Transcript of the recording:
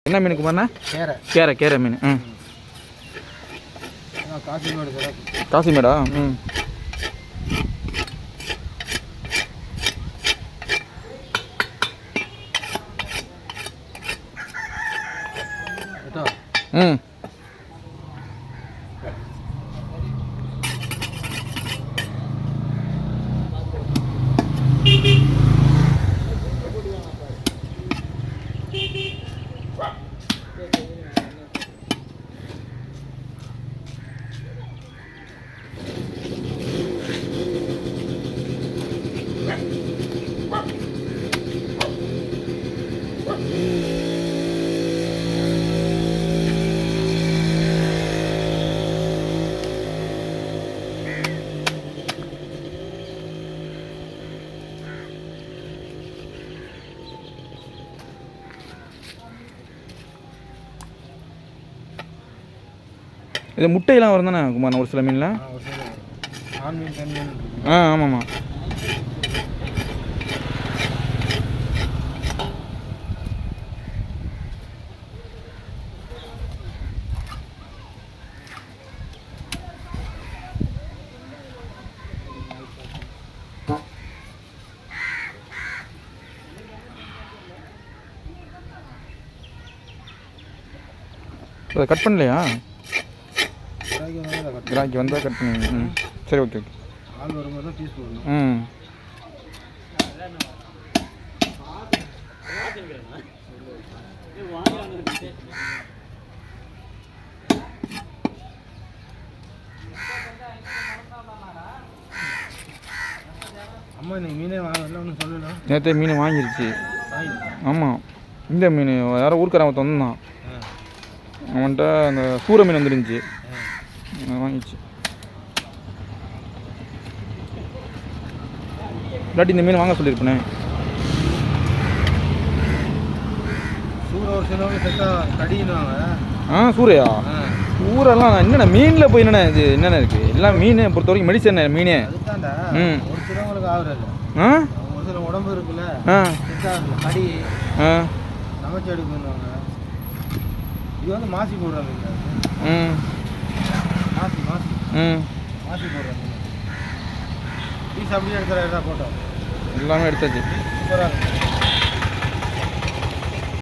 என்ன மீன் குமார்ண்ணா? கேரை மீன். காசிமேடா? இது முட்டையெல்லாம் வரும் தானே குமார் ஒரு சில மீனில்? ஆமாம்மா. அதை கட் பண்ணலையா? கிராக்கி வந்தால் கட் பண்ணி. சரி, ஓகே. ஆள் வரும்போது தான் பீஸ் போடணும். அம்மா இன்னைக்கு மீனே வாங்கல, ஒன்றும் சொல்லலை. நேற்றே மீன் வாங்கிருச்சு. ஆமாம், இந்த மீன் யாரோ ஊருக்காரன் வந்தான், அவன்கிட்ட அந்த சூற மீன் வந்துருந்துச்சு, வாங்கிடுச்சு. இல்லாட்டி இந்த மீன் வாங்க சொல்லியிருப்பேனே. சூறையா? சூரெல்லாம் என்னென்ன மீனில் போய் என்னென்ன இது என்னென்ன இருக்குது? எல்லாம் மீன் பொறுத்த வரைக்கும் மெடிசன் மீன். உடம்பு இருக்குல்ல, கடி சமைச்சு எடுக்கணும். இது வந்து மாசி போடுறாங்க. மாசி போடுறாங்க. பீஸ் அப்படியே எடுக்கிற போட்டோம் எல்லாமே எடுத்தாச்சு. சூப்பராக இருக்கும்.